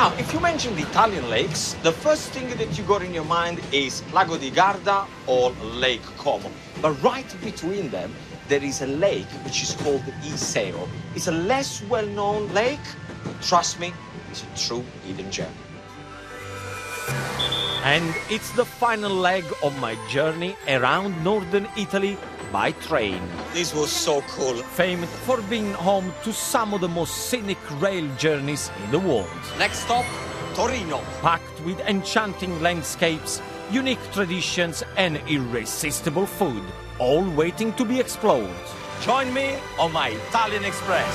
Now, if you mention the Italian lakes, the first thing that you got in your mind is Lago di Garda or Lake Como. But right between them, there is a lake which is called Iseo. It's a less well-known lake. Trust me, it's a true hidden gem. And it's the final leg of my journey around northern Italy by train. This was so cool. Famed for being home to some of the most scenic rail journeys in the world. Next stop, Torino. Packed with enchanting landscapes, unique traditions and irresistible food, all waiting to be explored. Join me on my Italian Express.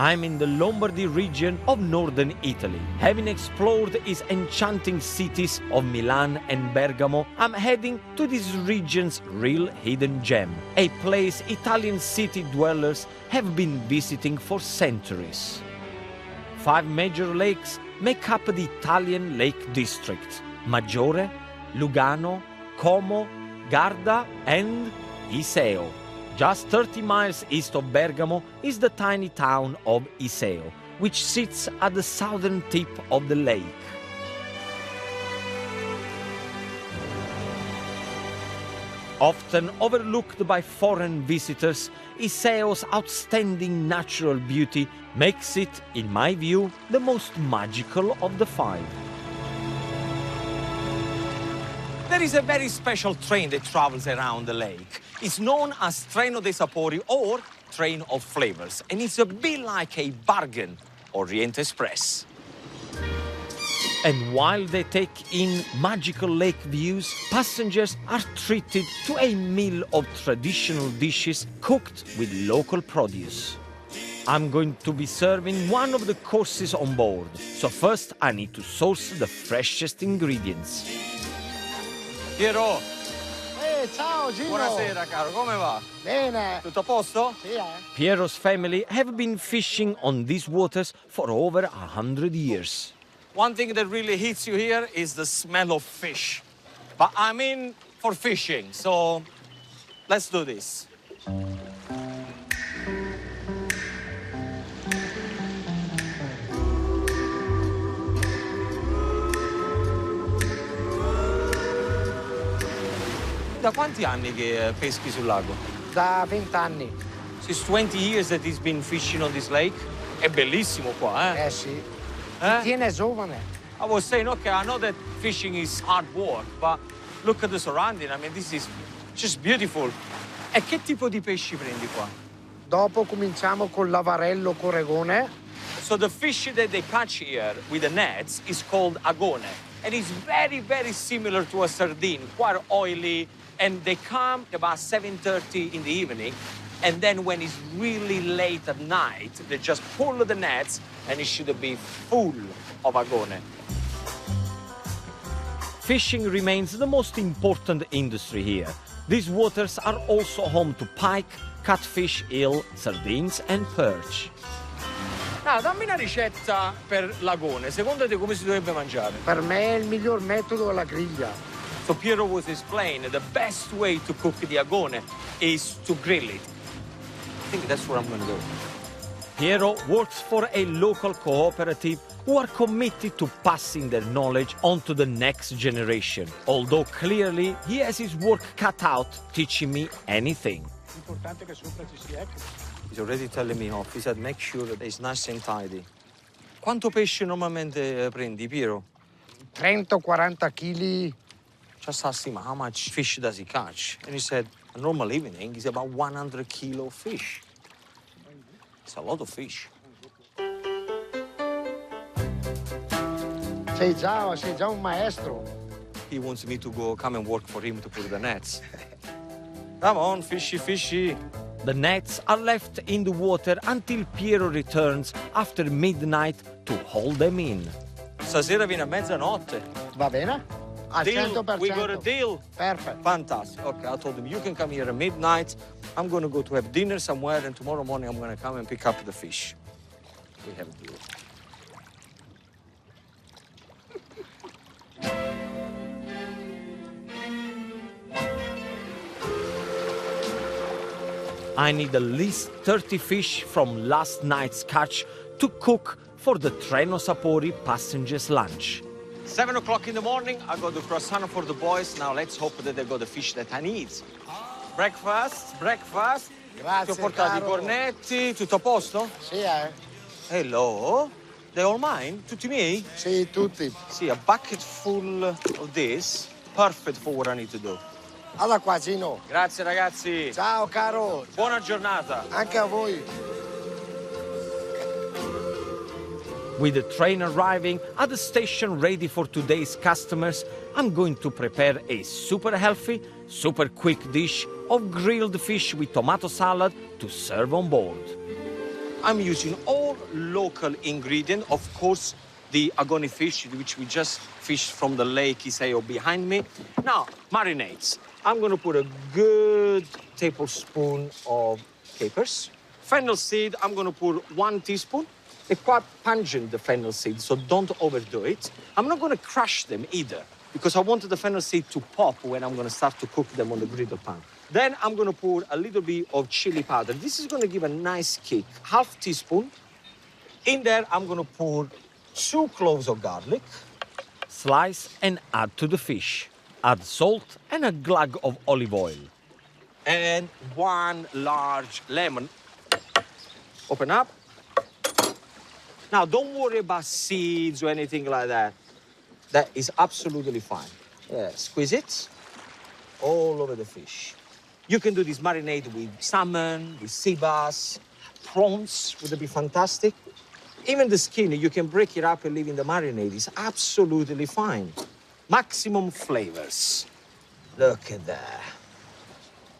I'm in the Lombardy region of northern Italy. Having explored its enchanting cities of Milan and Bergamo, I'm heading to this region's real hidden gem, a place Italian city dwellers have been visiting for centuries. 5 major lakes make up the Italian Lake District: Maggiore, Lugano, Como, Garda and Iseo. Just 30 miles east of Bergamo is the tiny town of Iseo, which sits at the southern tip of the lake. Often overlooked by foreign visitors, Iseo's outstanding natural beauty makes it, in my view, the most magical of the 5. There is a very special train that travels around the lake. It's known as Treno dei Sapori or Train of Flavors, and it's a bit like a bargain Orient Express. And while they take in magical lake views, passengers are treated to a meal of traditional dishes cooked with local produce. I'm going to be serving one of the courses on board, so first I need to source the freshest ingredients. Piero! Ciao Gino! Buonasera caro, come va? Bene! Tutto a posto? Sì, eh? Piero's family have been fishing on these waters for over 100 years. One thing that really hits you here is the smell of fish. But I'm in for fishing, so let's do this. Da quanti anni che peschi sul lago? Da 20 anni. Since 20 years that he's been fishing on this lake. È bellissimo qua, eh? Eh sì. Ti tiene giovane. I was saying, okay, I know that fishing is hard work, but look at the surrounding. I mean, this is just beautiful. E che tipo di pesci prendi qua? Dopo cominciamo col lavarello corregone. So the fish that they catch here with the nets is called agone. And it's very, very similar to a sardine, quite oily. And they come about 7:30 in the evening. And then when it's really late at night, they just pull the nets and it should be full of agone. Fishing remains the most important industry here. These waters are also home to pike, catfish, eel, sardines and perch. Ah, dammi una ricetta per l'agone. Secondo te come si dovrebbe mangiare? Per me il miglior metodo è la griglia. So Piero was explaining the best way to cook the agone is to grill it. I think that's what I'm going to do. Piero works for a local cooperative who are committed to passing their knowledge on to the next generation. Although clearly he has his work cut out teaching me anything. L'importante è che sopra ci sia, ecco. He's already telling me off. He said make sure that it's nice and tidy. Quanto pesce normalmente prendi, Piero? 30-40 kg. Just asked him how much fish does he catch. And he said a normal evening is about 100 kilo fish. It's a lot of fish. Sei già un maestro. He wants me to come and work for him to put the nets. Come on, fishy, fishy. The nets are left in the water until Piero returns after midnight to haul them in. Stasera viene a mezzanotte. Va bene? Al Deal. 100%. We got a deal. Perfect. Fantastic. Okay, I told him, you can come here at midnight. I'm going to go to have dinner somewhere, and tomorrow morning I'm going to come and pick up the fish. We have a deal. I need at least 30 fish from last night's catch to cook for the Treno Sapori passengers' lunch. 7 o'clock in the morning, I got the croissant for the boys. Now let's hope that they got the fish that I need. Breakfast, breakfast. Grazie, Ti ho portato i caro. cornetti, tutto a posto? Sì, eh? Hello, they all mine? Tutti miei? Sì, tutti. See, a bucket full of this, perfect for what I need to do. Alla qua, Gino. Grazie ragazzi. Ciao, caro. Buona giornata. Anche a voi. With the train arriving at the station ready for today's customers, I'm going to prepare a super healthy, super quick dish of grilled fish with tomato salad to serve on board. I'm using all local ingredients, of course, the agoni fish, which we just fished from the lake Iseo behind me. Now, marinades. I'm going to put a good tablespoon of capers. Fennel seed, I'm going to put 1 teaspoon. They're quite pungent, the fennel seed, so don't overdo it. I'm not going to crush them either, because I wanted the fennel seed to pop when I'm going to start to cook them on the griddle pan. Then I'm going to pour a little bit of chili powder. This is going to give a nice kick. 1/2 teaspoon. In there, I'm going to pour 2 cloves of garlic. Slice and add to the fish. Add salt and a glug of olive oil. And 1 large lemon. Open up. Now, don't worry about seeds or anything like that. That is absolutely fine. Yeah, squeeze it all over the fish. You can do this marinade with salmon, with sea bass, prawns would be fantastic. Even the skin, you can break it up and leave in the marinade. It's absolutely fine. Maximum flavors. Look at that.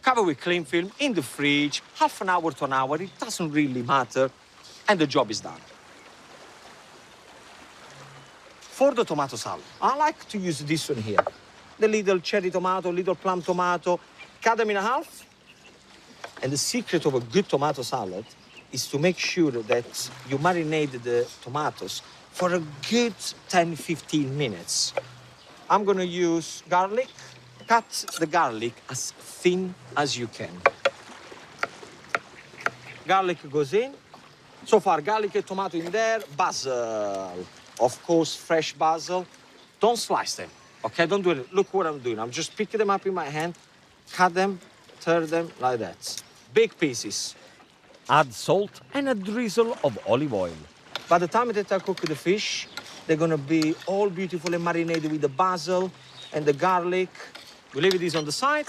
Cover with cling film in the fridge, 1/2 an hour to an hour. It doesn't really matter. And the job is done. For the tomato salad, I like to use this one here. The little cherry tomato, little plum tomato, cut them in half. And the secret of a good tomato salad is to make sure that you marinate the tomatoes for a good 10-15 minutes. I'm gonna use garlic. Cut the garlic as thin as you can. Garlic goes in. So far, garlic and tomato in there. Basil. Of course, fresh basil. Don't slice them, okay? Don't do it. Look what I'm doing. I'm just picking them up in my hand, cut them, tear them like that. Big pieces. Add salt and a drizzle of olive oil. By the time that I cook the fish, they're gonna be all beautiful and marinated with the basil and the garlic. We leave this on the side.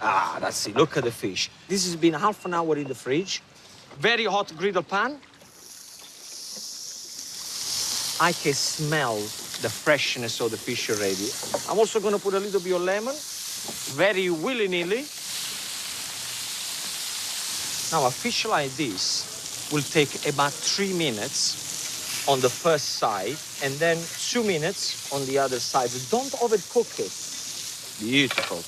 Ah, that's it. Look at the fish. This has been 1/2 an hour in the fridge. Very hot griddle pan. I can smell the freshness of the fish already. I'm also going to put a little bit of lemon, very willy-nilly. Now, a fish like this will take about 3 minutes on the first side and then 2 minutes on the other side. Don't overcook it. Beautiful.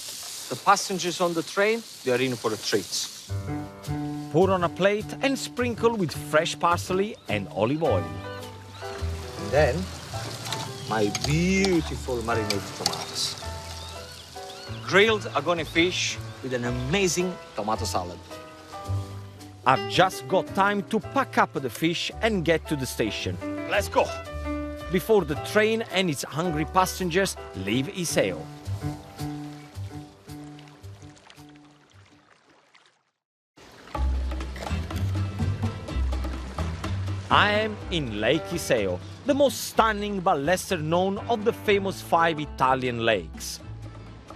The passengers on the train, they are in for a treat. Pour on a plate and sprinkle with fresh parsley and olive oil. Then, my beautiful marinated tomatoes. Grilled agoni fish with an amazing tomato salad. I've just got time to pack up the fish and get to the station. Let's go! Before the train and its hungry passengers leave Iseo. I am in Lake Iseo, the most stunning but lesser known of the famous 5 Italian lakes.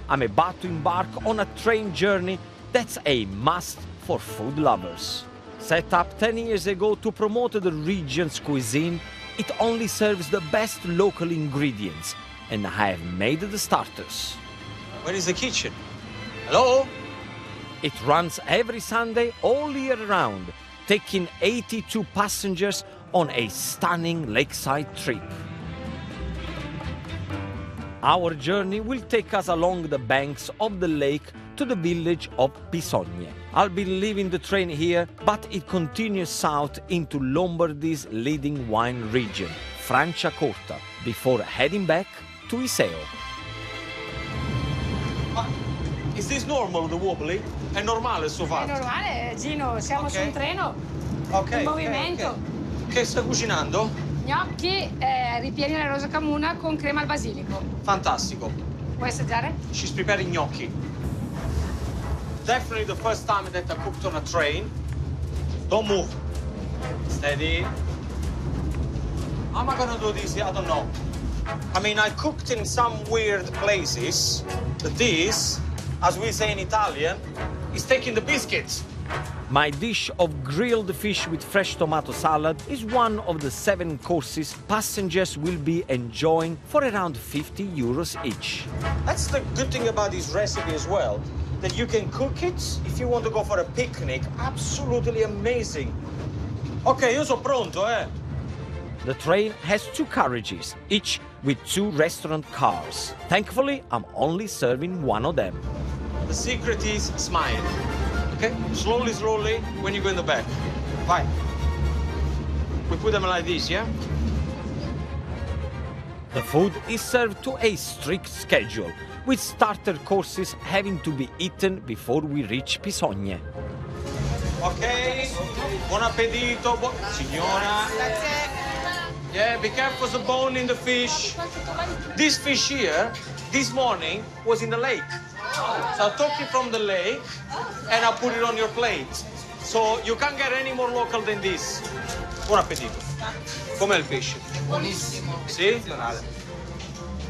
I'm about to embark on a train journey that's a must for food lovers. Set up 10 years ago to promote the region's cuisine, it only serves the best local ingredients, and I have made the starters. Where is the kitchen? Hello? It runs every Sunday all year round, taking 82 passengers on a stunning lakeside trip. Our journey will take us along the banks of the lake to the village of Pisogne. I'll be leaving the train here, but it continues south into Lombardy's leading wine region, Franciacorta, before heading back to Iseo. Is this normal, the wobbly? È normale sto È fatto? normale, Gino, siamo su un treno in movimento. Ok. Che sta cucinando? Gnocchi ripieni alla rosa camuna con crema al basilico. Fantastico. Vuoi assaggiare? She's preparing gnocchi. Definitely the first time that I cooked on a train. Don't move. Steady. How am I gonna do this? I don't know. I mean, I cooked in some weird places, but this, as we say in Italian, is taking the biscuits. My dish of grilled fish with fresh tomato salad is one of the 7 courses passengers will be enjoying for around 50 euros each. That's the good thing about this recipe as well, that you can cook it if you want to go for a picnic. Absolutely amazing. Ok, io sono pronto, eh? The train has 2 carriages, each with 2 restaurant cars. Thankfully, I'm only serving one of them. The secret is smile. Okay? Slowly, slowly, when you go in the back. Vai. We put them like this, yeah? The food is served to a strict schedule, with starter courses having to be eaten before we reach Pisogne. Ok, buon appetito, signora. Yeah, be careful the bone in the fish. This fish here, this morning, was in the lake. So I took it from the lake and I put it on your plate. So you can't get any more local than this. Buon appetito. Com'è il pesce? Buonissimo. Sì?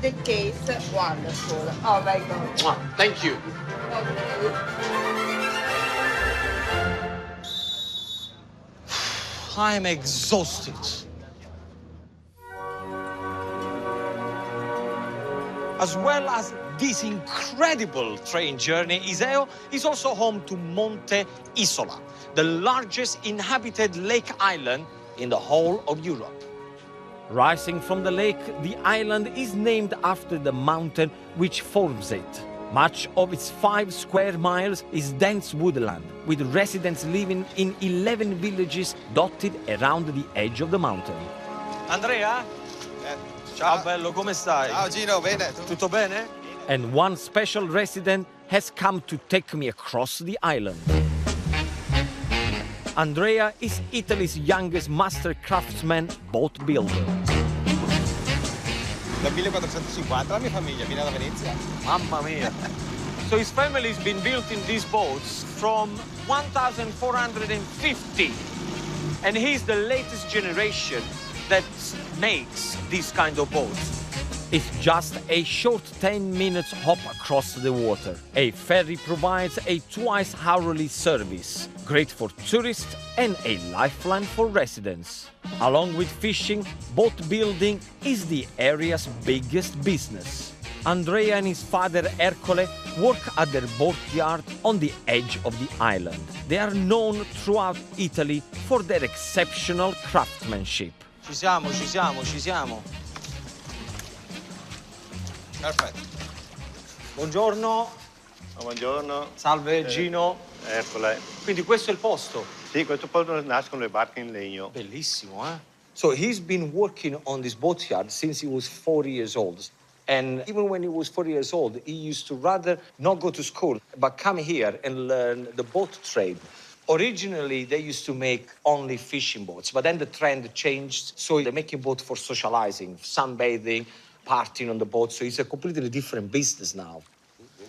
The taste wonderful. Oh my God. Thank you. I'm exhausted. As well as this incredible train journey, Iseo is also home to Monte Isola, the largest inhabited lake island in the whole of Europe. Rising from the lake, the island is named after the mountain which forms it. Much of its 5 square miles is dense woodland, with residents living in 11 villages dotted around the edge of the mountain. Andrea? Ciao bello, come stai? Ciao Gino, bene. Tutto bene? And one special resident has come to take me across the island. Andrea is Italy's youngest master craftsman boat builder. Dal 1450 la mia famiglia viene da Venezia. Mamma mia. So his family's been built in these boats from 1450. And he's the latest generation that makes these kind of boats. It's just a short 10 minutes hop across the water. A ferry provides a twice-hourly service, great for tourists and a lifeline for residents. Along with fishing, boat building is the area's biggest business. Andrea and his father Ercole work at their boatyard on the edge of the island. They are known throughout Italy for their exceptional craftsmanship. Ci siamo, ci siamo, ci siamo. Perfetto. Buongiorno. Buongiorno. Salve Gino. Eccola. Quindi questo è il posto. Sì, questo posto nascono le barche in legno. Bellissimo, eh? So he's been working on this boatyard since he was 4 years old. And even when he was 4 years old, he used to rather not go to school, but come here and learn the boat trade. Originally, they used to make only fishing boats, but then the trend changed, so they're making boats for socializing, sunbathing, partying on the boat, so it's a completely different business now.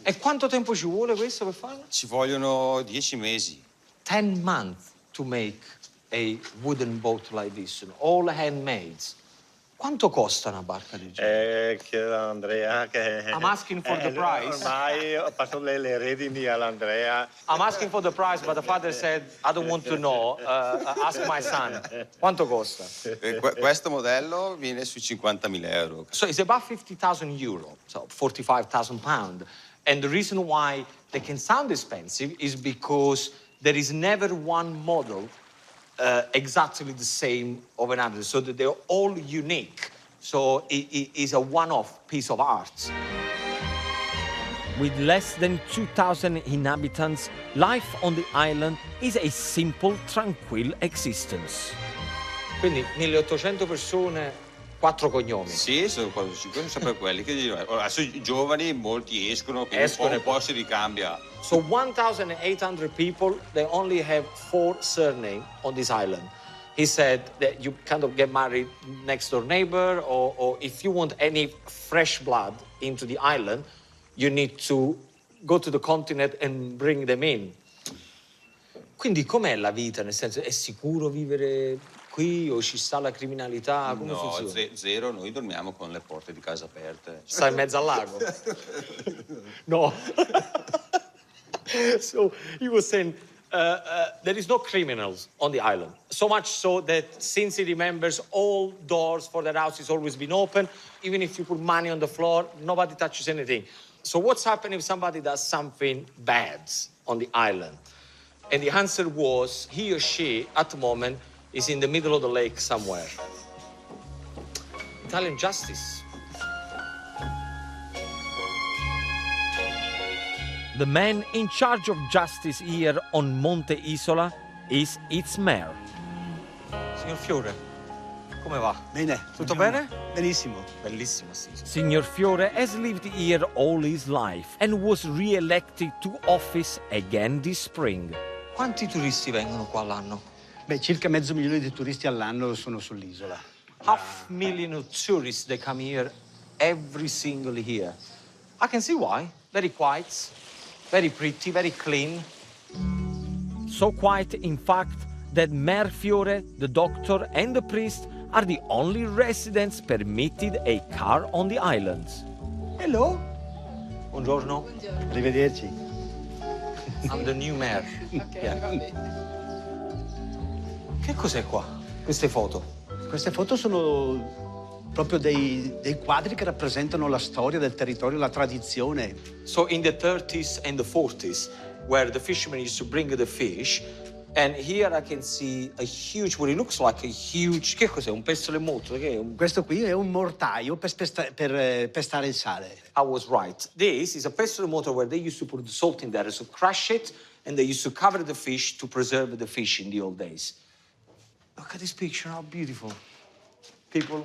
E quanto tempo ci vuole questo per farlo? Ci vogliono 10 mesi. 10 months to make a wooden boat like this, all handmade. Quanto costa una barca del genere? Chiedo a Andrea che... I'm asking for the price. Ormai ho passato le redini all'Andrea. I'm asking for the price, but the father said, I don't want to know. Ask my son. Quanto costa? Questo modello viene sui 50.000 euro. So it's about 50,000 euro, so 45,000 pounds. And the reason why they can sound expensive is because there is never one model exactly the same of another, so that they're all unique. So it is a one-off piece of art. With less than 2,000 inhabitants, life on the island is a simple, tranquil existence. Quindi 1.800 persone 4 cognomi. Sì, sono 4-5, sono sempre quelli che adesso i giovani, molti escono, quindi Escono un po' si ricambia. So 1,800 people, they only have 4 surnames on this island. He said that you kind of get married next door neighbor, or if you want any fresh blood into the island, you need to go to the continent and bring them in. Quindi com'è la vita? Nel senso, è sicuro vivere qui o ci sta la criminalità? Come No, funziona? zero, noi dormiamo con le porte di casa aperte. Sta in mezzo al lago? No. So he was saying there is no criminals on the island. So much so that since he remembers, all doors for their house has always been open. Even if you put money on the floor, nobody touches anything. So what's happening if somebody does something bad on the island? And the answer was he or she, at the moment, is in the middle of the lake somewhere. Italian justice. The man in charge of justice here on Monte Isola is its mayor. Signor Fiore, come va? Bene. Tutto bene? Benissimo. Bellissimo, sì. Signor Fiore has lived here all his life and was re-elected to office again this spring. Quanti turisti vengono qua all'anno? Beh, circa 500.000 di turisti all'anno sono sull'isola. 500,000 of tourists, they come here every single year. I can see why. Very quiet, very pretty, very clean. So quiet, in fact, that Mayor Fiore, the doctor, and the priest are the only residents permitted a car on the islands. Hello. Buongiorno. Arrivederci. I'm the new mayor. Ok, Che cos'è qua? Queste foto? Queste foto sono proprio dei quadri che rappresentano la storia del territorio, la tradizione. So in the 30s and the 40s, where the fishermen used to bring the fish, and here I can see a huge, what it looks like a huge, che cos'è? Un pestole molto? Che è? Questo qui è un mortaio per pestare il sale. I was right. This is a pestle motor where they used to put the salt in there, so crush it, and they used to cover the fish to preserve the fish in the old days. Look at this picture, how beautiful. People,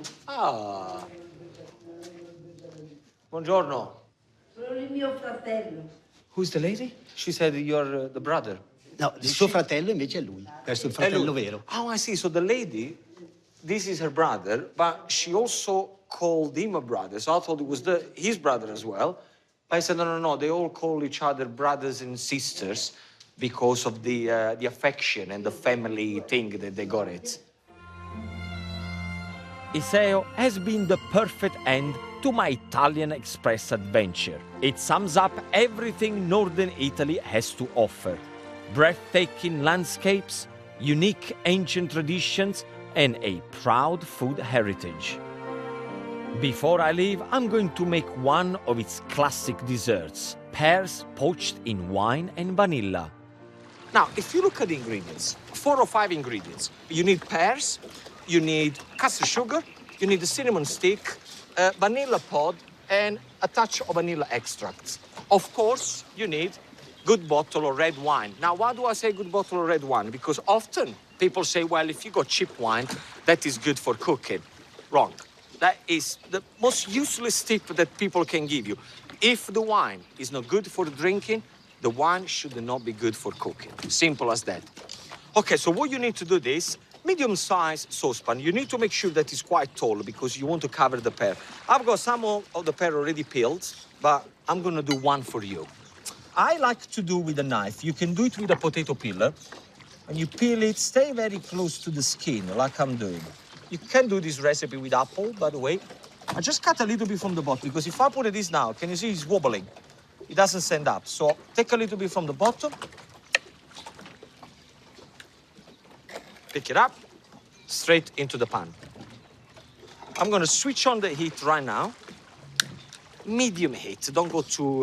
Buongiorno. Sono il mio fratello. Who's the lady? She said you're the brother. No, il suo fratello invece è lui. Questo è il fratello vero. Oh, I see. So the lady, this is her brother, but she also called him a brother. So I thought it was his brother as well. But I said, no, they all call each other brothers and sisters because of the affection and the family thing that they got it. Iseo has been the perfect end to my Italian Express adventure. It sums up everything Northern Italy has to offer. Breathtaking landscapes, unique ancient traditions, and a proud food heritage. Before I leave, I'm going to make one of its classic desserts, pears poached in wine and vanilla. Now, if you look at the ingredients, 4 or 5 ingredients. You need pears, you need caster sugar, you need a cinnamon stick, vanilla pod, and a touch of vanilla extract. Of course, you need good bottle of red wine. Now, why do I say good bottle of red wine? Because often people say, well, if you got cheap wine, that is good for cooking. Wrong. That is the most useless tip that people can give you. If the wine is not good for drinking, the wine should not be good for cooking. Simple as that. Okay, so what you need to do is medium-sized saucepan. You need to make sure that it's quite tall because you want to cover the pear. I've got some of the pear already peeled, but I'm gonna do one for you. I like to do with a knife. You can do it with a potato peeler. When you peel it, stay very close to the skin, like I'm doing. You can do this recipe with apple, by the way. I just cut a little bit from the bottom, because if I put this now, can you see it's wobbling? It doesn't stand up. So take a little bit from the bottom. Pick it up, straight into the pan. I'm gonna switch on the heat right now. Medium heat, don't go too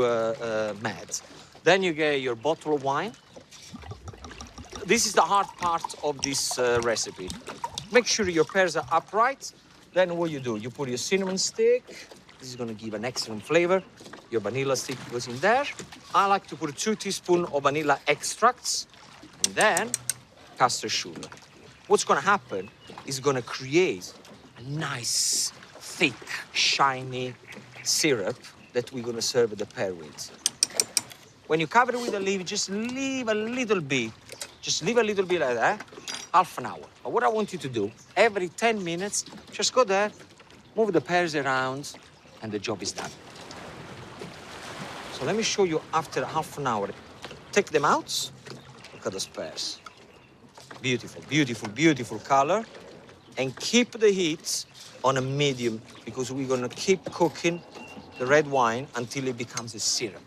mad. Then you get your bottle of wine. This is the hard part of this recipe. Make sure your pears are upright. Then what you do, you put your cinnamon stick. This is gonna give an excellent flavor. Your vanilla stick goes in there. I like to put 2 teaspoons of vanilla extracts, and then caster sugar. What's gonna happen is gonna create a nice thick, shiny syrup that we're gonna serve the pear with. When you cover it with a leaf, just leave a little bit. Just leave a little bit like that, half an hour. But what I want you to do, every 10 minutes, just go there, move the pears around, and the job is done. So let me show you after half an hour. Take them out. Look at those pears. Beautiful, beautiful, beautiful color. And keep the heat on a medium because we're gonna keep cooking the red wine until it becomes a syrup.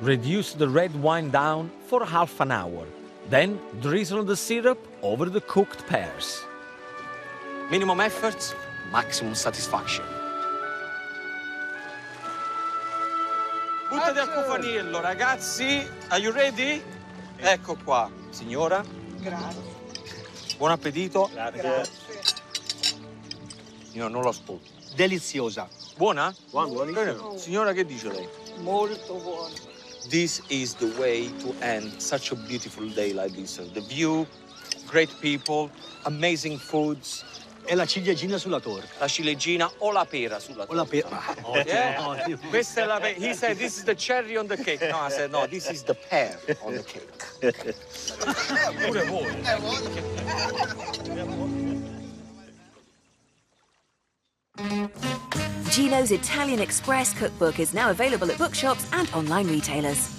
Reduce the red wine down for half an hour. Then drizzle the syrup over the cooked pears. Minimum effort, maximum satisfaction. Buttati al cufaniello, ragazzi. Are you ready? Ecco qua, signora. Grazie. Buon appetito. Grazie. Signora, non lo ascolto. Deliziosa. Buona? Buonissimo. Signora, che dice lei? Molto buono. This is the way to end such a beautiful day like this. The view, great people, amazing foods. E la ciliegina sulla torta. La ciliegina o la pera sulla O la torta. Ottimo, ottimo. Questa è la pera. He said this is the cherry on the cake. No, I said no, this is the pear on the cake. Pure voi. Ginos Italian Express cookbook is now available at bookshops and online retailers.